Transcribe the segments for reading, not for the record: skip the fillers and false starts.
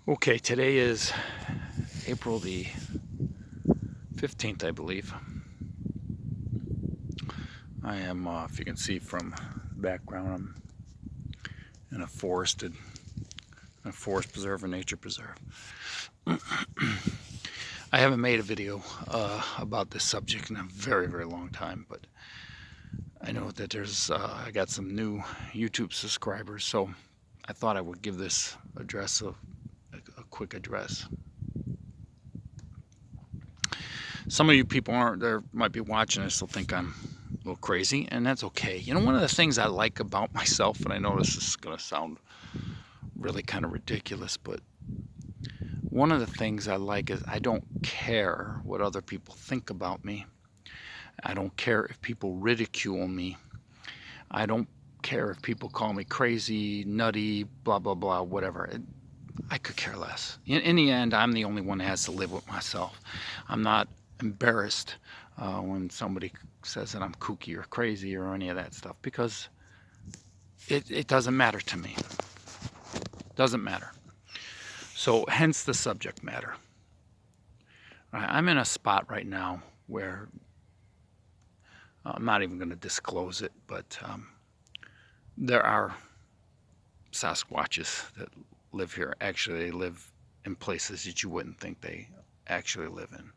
Okay, today is April the 15th, I believe. I am, if you can see from the background, I'm in a forest preserve, a nature preserve. I haven't made a video about this subject in a very, very long time, but I know that I got some new YouTube subscribers, so I thought I would give this address a quick address. Some of you people might be watching this, will think I'm a little crazy, and that's okay. You know, one of the things I like about myself, and I know this is going to sound really kind of ridiculous, but one of the things I like is I don't care what other people think about me. I don't care if people ridicule me. I don't care if people call me crazy, nutty, blah, blah, blah, whatever. I could care less. In the end, I'm the only one that has to live with myself. I'm not embarrassed when somebody says that I'm kooky or crazy or any of that stuff, because it doesn't matter to me. It doesn't matter. So hence the subject matter. I'm in a spot right now where I'm not even going to disclose it, but there are Sasquatches that live here. Actually, they live in places that you wouldn't think they actually live in.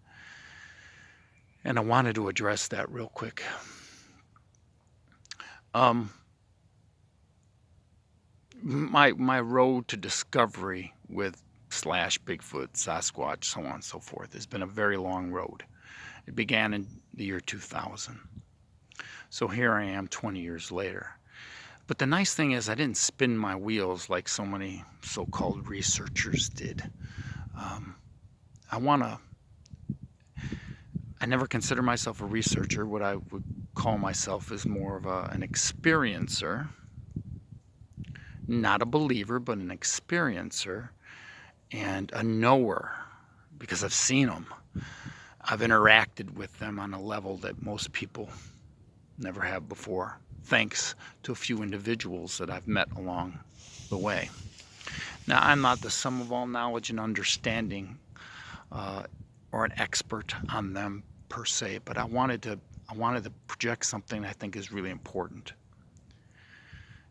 And I wanted to address that real quick. My road to discovery with Bigfoot, Sasquatch, so on and so forth, has been a very long road. It began in the year 2000. So here I am 20 years later. But the nice thing is I didn't spin my wheels like so many so-called researchers did. I never consider myself a researcher. What I would call myself is more of an experiencer. Not a believer, but an experiencer and a knower, because I've seen them. I've interacted with them on a level that most people never have before, thanks to a few individuals that I've met along the way. Now, I'm not the sum of all knowledge and understanding or an expert on them per se, but I wanted to project something I think is really important.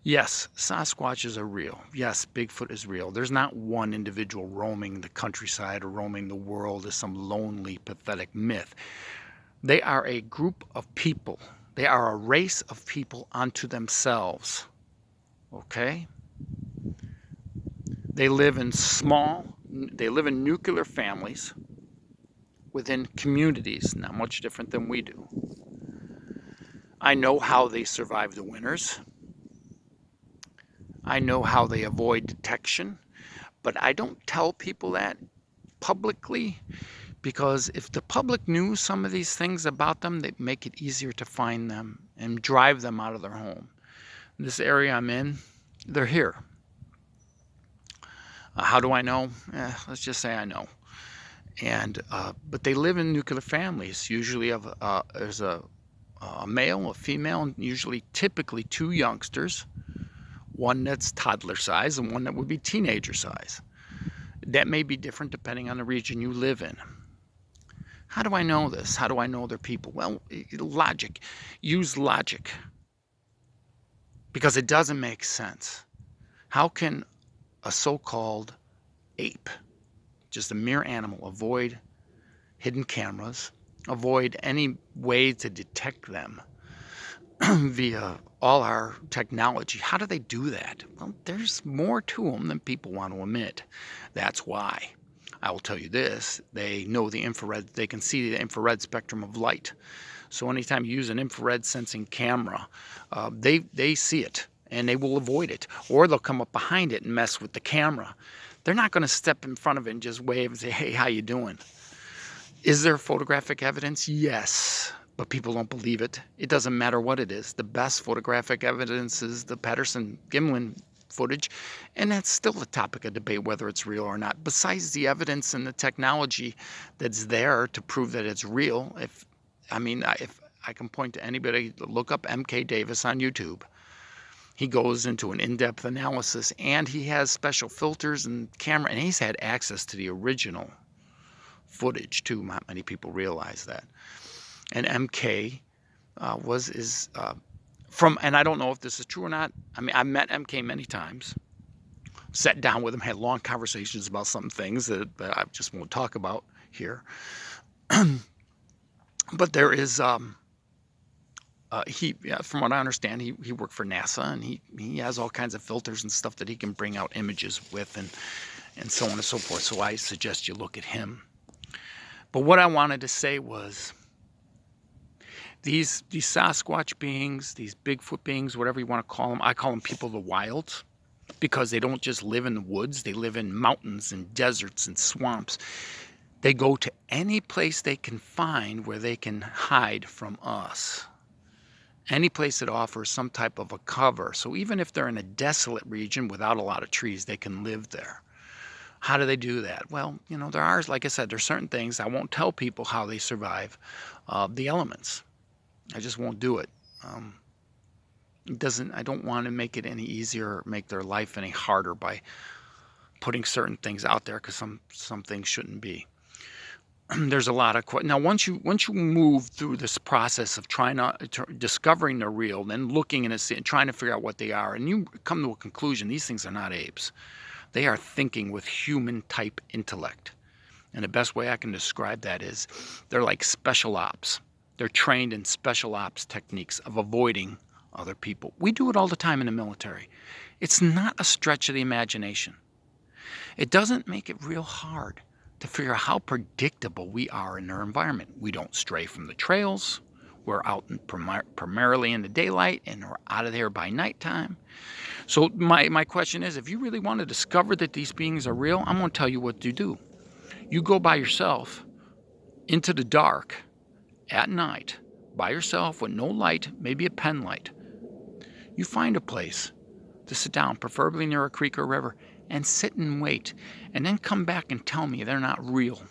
Yes, Sasquatches are real. Yes, Bigfoot is real. There's not one individual roaming the countryside or roaming the world as some lonely, pathetic myth. They are a group of people. They are a race of people unto themselves. Okay? They live in nuclear families within communities, not much different than we do. I know how they survive the winters. I know how they avoid detection, but I don't tell people that publicly, because if the public knew some of these things about them, they'd make it easier to find them and drive them out of their home. In this area I'm in, they're here. How do I know? Let's just say I know. And but they live in nuclear families. Usually there's a male, a female, and usually typically two youngsters. One that's toddler size and one that would be teenager size. That may be different depending on the region you live in. How do I know this? How do I know they're people? Well, logic. Use logic. Because it doesn't make sense. How can a so-called ape, just a mere animal, avoid hidden cameras, avoid any way to detect them via all our technology? How do they do that? Well, there's more to them than people want to admit. That's why. I will tell you this, they know the infrared, they can see the infrared spectrum of light. So anytime you use an infrared sensing camera, they see it and they will avoid it. Or they'll come up behind it and mess with the camera. They're not going to step in front of it and just wave and say, hey, how you doing? Is there photographic evidence? Yes. But people don't believe it. It doesn't matter what it is. The best photographic evidence is the Patterson-Gimlin footage, and that's still a topic of debate whether it's real or not. Besides the evidence and the technology that's there to prove that it's real, if I can point to anybody, look up MK Davis on YouTube. He goes into an in-depth analysis, and he has special filters and camera, and he's had access to the original footage too. Not many people realize that. And MK from, and I don't know if this is true or not. I mean, I've met MK many times, sat down with him, had long conversations about some things that I just won't talk about here. But there is, from what I understand, he worked for NASA, and he has all kinds of filters and stuff that he can bring out images with, and so on and so forth. So I suggest you look at him. But what I wanted to say was, these Sasquatch beings, these Bigfoot beings, whatever you want to call them, I call them people of the wild, because they don't just live in the woods. They live in mountains and deserts and swamps. They go to any place they can find where they can hide from us. Any place that offers some type of a cover. So even if they're in a desolate region without a lot of trees, they can live there. How do they do that? Well, you know, there are, like I said, there's certain things. I won't tell people how they survive the elements. I just won't do it. I don't want to make it any easier or make their life any harder by putting certain things out there, because some things shouldn't be. There's a lot of now once you move through this process of discovering they're real, then looking and trying to figure out what they are, and you come to a conclusion: these things are not apes. They are thinking with human type intellect. And the best way I can describe that is they're like special ops. They're trained in special ops techniques of avoiding other people. We do it all the time in the military. It's not a stretch of the imagination. It doesn't make it real hard to figure out how predictable we are in their environment. We don't stray from the trails. We're out primarily in the daylight, and we're out of there by nighttime. So my question is, if you really want to discover that these beings are real, I'm going to tell you what to do. You go by yourself into the dark at night, by yourself with no light, maybe a pen light. You find a place to sit down, preferably near a creek or river, and sit and wait, and then come back and tell me they're not real.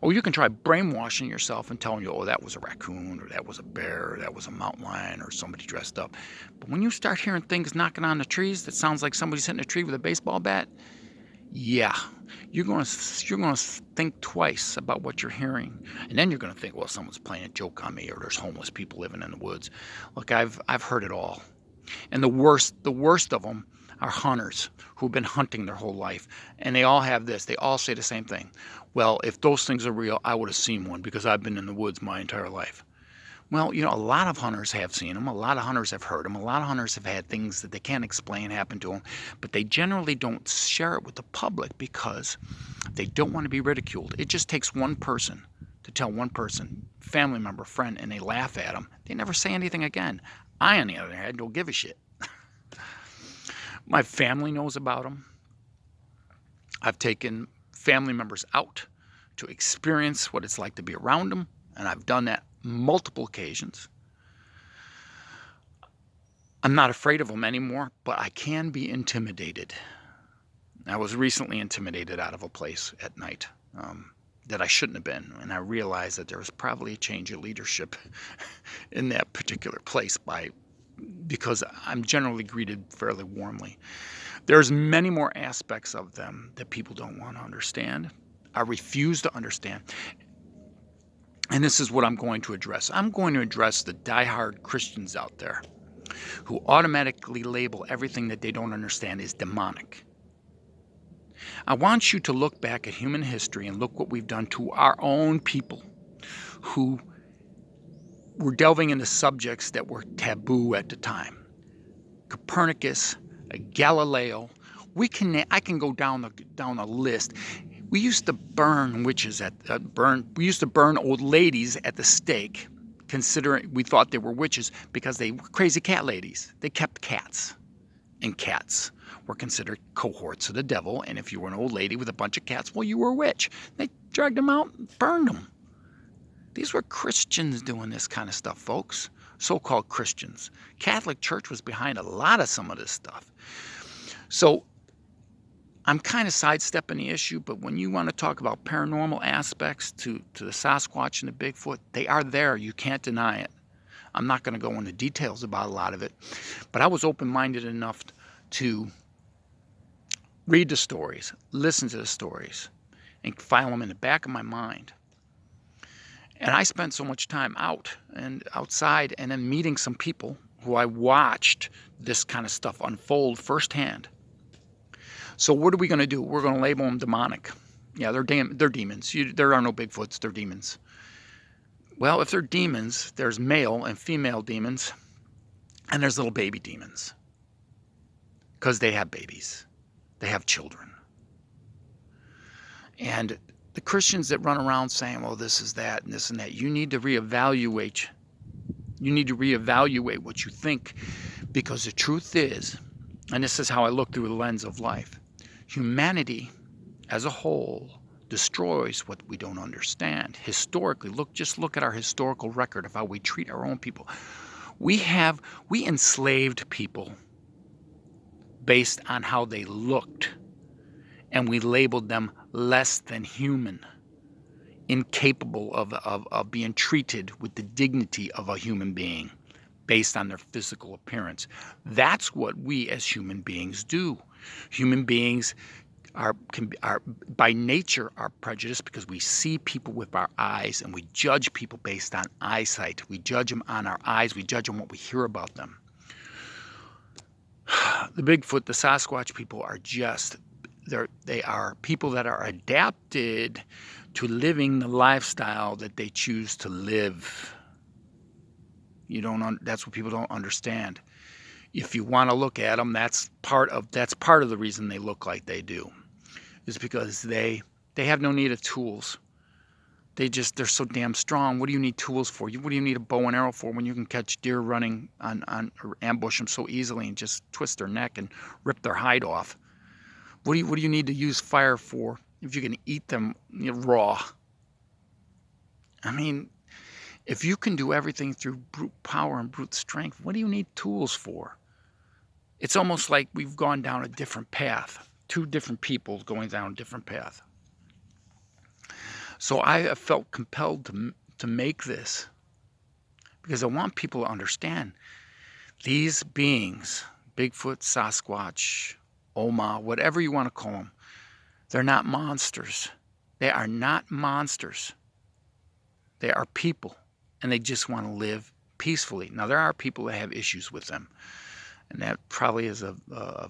Or you can try brainwashing yourself and telling you, oh, that was a raccoon, or that was a bear, or that was a mountain lion, or somebody dressed up. But when you start hearing things knocking on the trees that sounds like somebody's hitting a tree with a baseball bat, yeah, you're going to think twice about what you're hearing. And then you're going to think, well, someone's playing a joke on me, or there's homeless people living in the woods. Look, I've heard it all. And the worst of them are hunters who've been hunting their whole life. And they all have this. They all say the same thing. Well, if those things are real, I would have seen one, because I've been in the woods my entire life. Well, you know, a lot of hunters have seen them. A lot of hunters have heard them. A lot of hunters have had things that they can't explain happen to them. But they generally don't share it with the public because they don't want to be ridiculed. It just takes one person to tell one person, family member, friend, and they laugh at them. They never say anything again. I, on the other hand, don't give a shit. My family knows about them. I've taken family members out to experience what it's like to be around them, and I've done that multiple occasions. I'm not afraid of them anymore, but I can be intimidated. I was recently intimidated out of a place at night that I shouldn't have been, and I realized that there was probably a change of leadership in that particular place because I'm generally greeted fairly warmly. There's many more aspects of them that people don't want to understand. I refuse to understand. And this is what I'm going to address. I'm going to address the diehard Christians out there who automatically label everything that they don't understand as demonic. I want you to look back at human history and look what we've done to our own people who were delving into subjects that were taboo at the time. Copernicus, Galileo. I can go down a list. We used to burn witches we used to burn old ladies at the stake, considering we thought they were witches because they were crazy cat ladies. They kept cats, and cats were considered cohorts of the devil. And if you were an old lady with a bunch of cats, well, you were a witch. They dragged them out and burned them. These were Christians doing this kind of stuff, folks. So-called Christians. Catholic Church was behind a lot of some of this stuff. So I'm kind of sidestepping the issue, but when you want to talk about paranormal aspects to the Sasquatch and the Bigfoot, they are there. You can't deny it. I'm not going to go into details about a lot of it, but I was open-minded enough to read the stories, listen to the stories, and file them in the back of my mind. And I spent so much time out and outside and then meeting some people who I watched this kind of stuff unfold firsthand. So what are we going to do? We're going to label them demonic. Yeah, they're demons. There are no Bigfoots, they're demons. Well, if they're demons, there's male and female demons, and there's little baby demons. Because they have babies. They have children. And the Christians that run around saying, well, this is that and this and that, you need to reevaluate. You need to reevaluate what you think, because the truth is, and this is how I look through the lens of life, humanity as a whole destroys what we don't understand. Historically, just look at our historical record of how we treat our own people. We enslaved people based on how they looked, and we labeled them less than human, incapable of being treated with the dignity of a human being based on their physical appearance. That's what we as human beings do. Human beings are by nature are prejudiced because we see people with our eyes, and we judge people based on eyesight. We judge them on our eyes. We judge on what we hear about them. The Bigfoot, the Sasquatch people are just, they are people that are adapted to living the lifestyle that they choose to live. That's what people don't understand. If you want to look at them, that's part of the reason they look like they do, is because they have no need of tools. They're so damn strong. What do you need tools for? What do you need a bow and arrow for when you can catch deer running or ambush them so easily and just twist their neck and rip their hide off? What do you need to use fire for if you can eat them raw? I mean, if you can do everything through brute power and brute strength, what do you need tools for? It's almost like we've gone down a different path. Two different people going down a different path. So I felt compelled to make this because I want people to understand these beings, Bigfoot, Sasquatch, Oma, whatever you want to call them, they're not monsters. They are not monsters. They are people, and they just want to live peacefully. Now, there are people that have issues with them, and that probably is a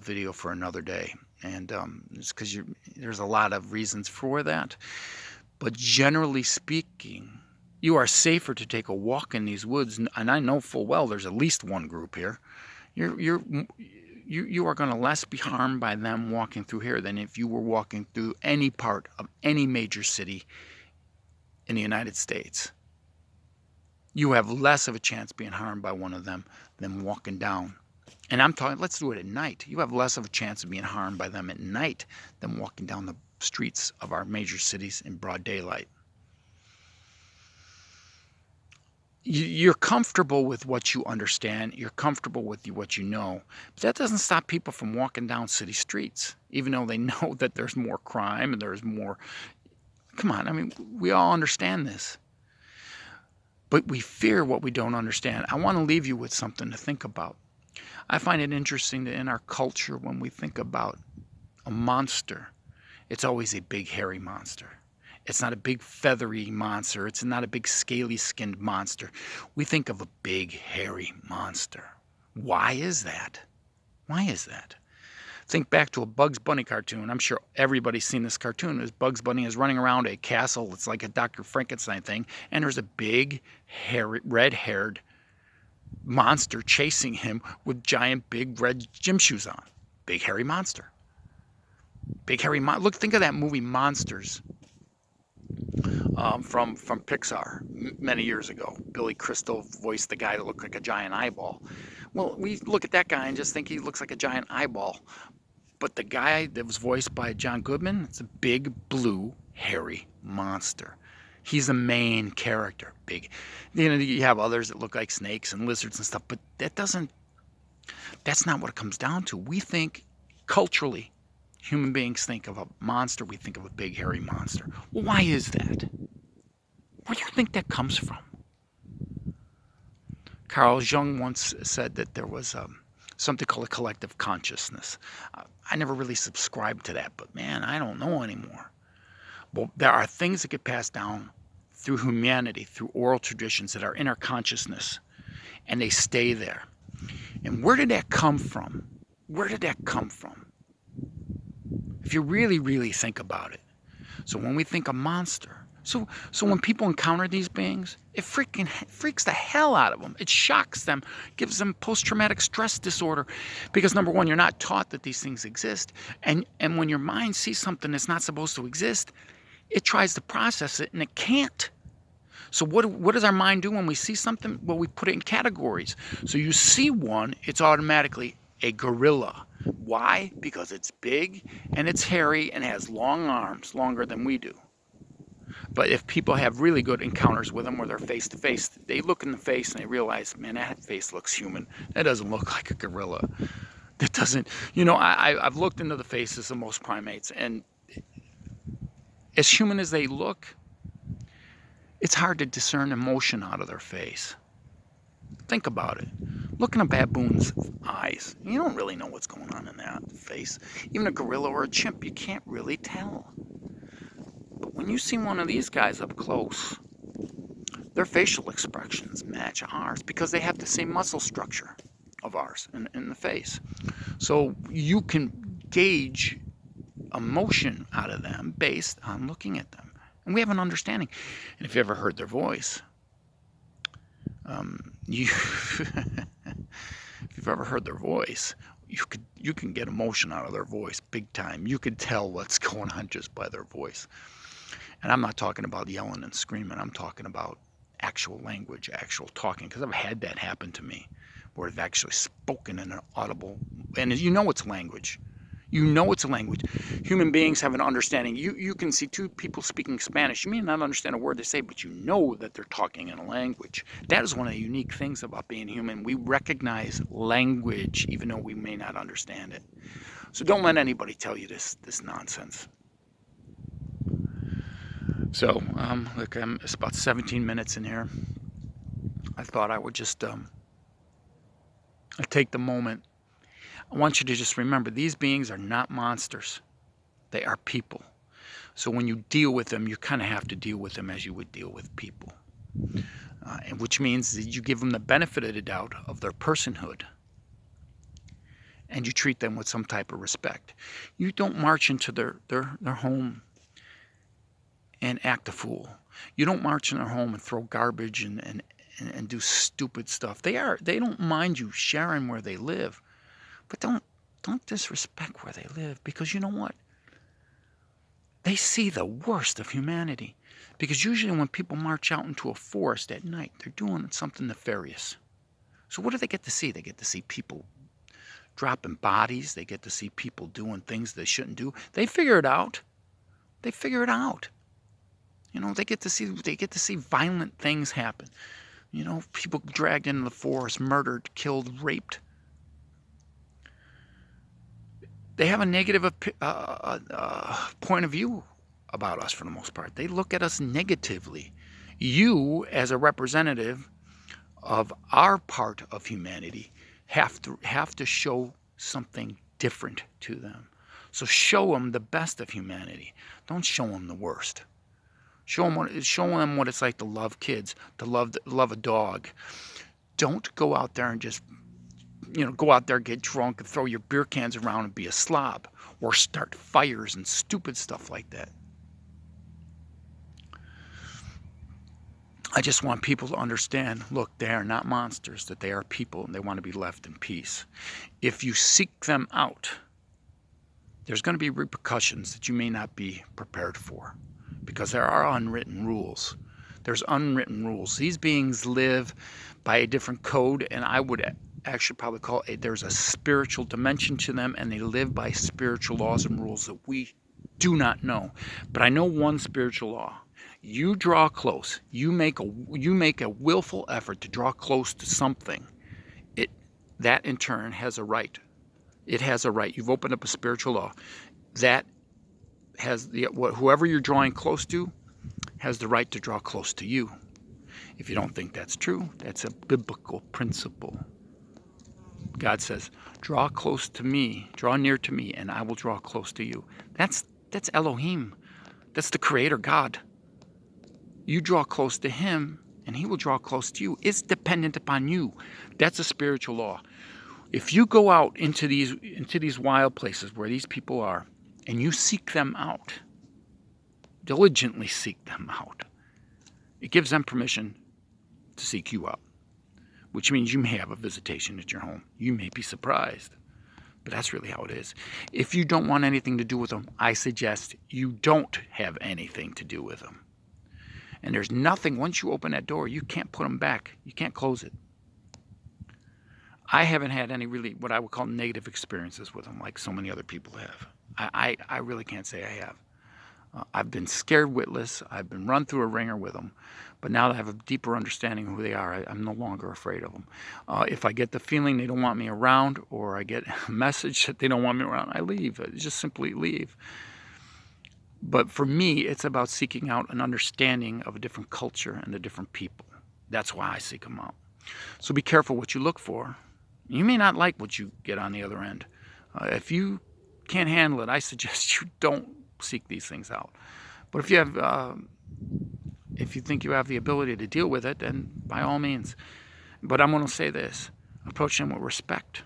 video for another day. And it's because there's a lot of reasons for that. But generally speaking, you are safer to take a walk in these woods, and I know full well there's at least one group here. You are going to less be harmed by them walking through here than if you were walking through any part of any major city in the United States. You have less of a chance being harmed by one of them than walking down. And I'm talking, let's do it at night. You have less of a chance of being harmed by them at night than walking down the streets of our major cities in broad daylight. You're comfortable with what you understand. You're comfortable with what you know. But that doesn't stop people from walking down city streets, even though they know that there's more crime and there's more. Come on, I mean, we all understand this. But we fear what we don't understand. I want to leave you with something to think about. I find it interesting that in our culture, when we think about a monster, it's always a big hairy monster. It's not a big feathery monster. It's not a big scaly skinned monster. We think of a big hairy monster. Why is that? Why is that? Think back to a Bugs Bunny cartoon. I'm sure everybody's seen this cartoon. As Bugs Bunny is running around a castle. It's like a Dr. Frankenstein thing. And there's a big, hairy, red-haired monster chasing him with giant, big, red gym shoes on. Big, hairy monster. Big, hairy monster. Look, think of that movie Monsters from Pixar many years ago. Billy Crystal voiced the guy that looked like a giant eyeball. Well, we look at that guy and just think he looks like a giant eyeball. But the guy that was voiced by John Goodman, it's a big, blue, hairy monster. He's the main character. Big. You have others that look like snakes and lizards and stuff, but that's not what it comes down to. We think, culturally, human beings think of a monster, we think of a big, hairy monster. Well, why is that? Where do you think that comes from? Carl Jung once said that there was something called a collective consciousness. I never really subscribed to that, but man, I don't know anymore. Well, there are things that get passed down through humanity, through oral traditions that are in our consciousness, and they stay there. And where did that come from? Where did that come from? If you really, really think about it. So when we think a monster, so when people encounter these beings, it freaking freaks the hell out of them. It shocks them, gives them post-traumatic stress disorder. Because number one, you're not taught that these things exist. And when your mind sees something that's not supposed to exist, it tries to process it and it can't. So what does our mind do when we see something? Well, we put it in categories. So you see one, it's automatically a gorilla. Why? Because it's big and it's hairy and has long arms, longer than we do. But if people have really good encounters with them where they're face to face, they look in the face and they realize, man, that face looks human. That doesn't look like a gorilla. That doesn't, I've looked into the faces of most primates, and as human as they look, it's hard to discern emotion out of their face. Think about it. Look in a baboon's eyes. You don't really know what's going on in that face. Even a gorilla or a chimp, you can't really tell. But when you see one of these guys up close, their facial expressions match ours because they have the same muscle structure of ours in the face. So you can gauge emotion out of them based on looking at them. And we have an understanding. And if you ever heard their voice, if you've ever heard their voice, you can get emotion out of their voice big time. You can tell what's going on just by their voice. And I'm not talking about yelling and screaming. I'm talking about actual language, actual talking, because I've had that happen to me, where they've actually spoken in an audible, and you know it's language. You know it's a language. Human beings have an understanding. You can see two people speaking Spanish. You may not understand a word they say, but you know that they're talking in a language. That is one of the unique things about being human. We recognize language, even though we may not understand it. So don't let anybody tell you this nonsense. So, look, it's about 17 minutes in here. I thought I would just take the moment. I want you to just remember, these beings are not monsters. They are people. So when you deal with them, you kind of have to deal with them as you would deal with people. And which means that you give them the benefit of the doubt of their personhood. And you treat them with some type of respect. You don't march into their home and act a fool. You don't march in their home and throw garbage and do stupid stuff. They don't mind you sharing where they live. But don't disrespect where they live, because you know what? They see the worst of humanity. Because usually when people march out into a forest at night, they're doing something nefarious. So what do they get to see? They get to see people dropping bodies. They get to see people doing things they shouldn't do. They figure it out. They figure it out. They get to see violent things happen. People dragged into the forest, murdered, killed, raped. They have a negative point of view about us for the most part. They look at us negatively. You, as a representative of our part of humanity, have to show something different to them. So show them the best of humanity. Don't show them the worst. Show them what it's like to love kids, to love a dog. Don't go out there and just go out there, get drunk, and throw your beer cans around and be a slob, or start fires and stupid stuff like that. I just want people to understand, look, they are not monsters, that they are people, and they want to be left in peace. If you seek them out, there's going to be repercussions that you may not be prepared for, because there are unwritten rules. There's unwritten rules. These beings live by a different code, and I would actually probably call it, there's a spiritual dimension to them, and they live by spiritual laws and rules that we do not know. But I know one spiritual law. You draw close. You make a willful effort to draw close to something. That in turn has a right. It has a right. You've opened up a spiritual law. That has whoever you're drawing close to has the right to draw close to you. If you don't think that's true, that's a biblical principle. God says, draw close to me, draw near to me, and I will draw close to you. That's Elohim. That's the Creator God. You draw close to Him, and He will draw close to you. It's dependent upon you. That's a spiritual law. If you go out into these wild places where these people are, and you seek them out, diligently seek them out, it gives them permission to seek you out, which means you may have a visitation at your home. You may be surprised, but that's really how it is. If you don't want anything to do with them, I suggest you don't have anything to do with them. And there's nothing, once you open that door, you can't put them back. You can't close it. I haven't had any really what I would call negative experiences with them like so many other people have. I really can't say I have. I've been scared witless. I've been run through a ringer with them. But now that I have a deeper understanding of who they are, I'm no longer afraid of them. If I get the feeling they don't want me around, or I get a message that they don't want me around, I leave. I just simply leave. But for me, it's about seeking out an understanding of a different culture and a different people. That's why I seek them out. So be careful what you look for. You may not like what you get on the other end. If you can't handle it, I suggest you don't seek these things out. But if you have, if you think you have the ability to deal with it, then by all means. But I'm going to say this: approach them with respect.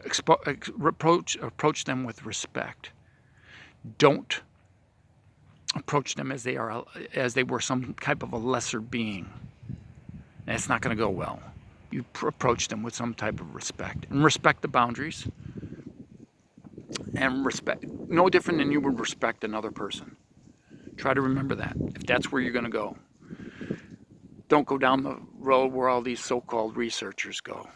Approach them with respect. Don't approach them as they were some type of a lesser being. That's not going to go well. You approach them with some type of respect, and respect the boundaries, and respect no different than you would respect another person. Try to remember that if that's where you're going to go. Don't go down the road where all these so-called researchers go.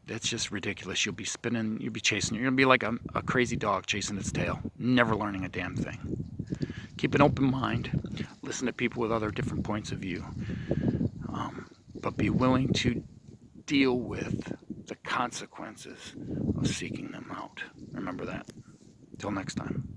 That's just ridiculous. You'll be spinning, you'll be chasing, you're going to be like a crazy dog chasing its tail, never learning a damn thing. Keep an open mind, listen to people with other different points of view, but be willing to deal with the consequences of seeking them out. Remember that. Till next time.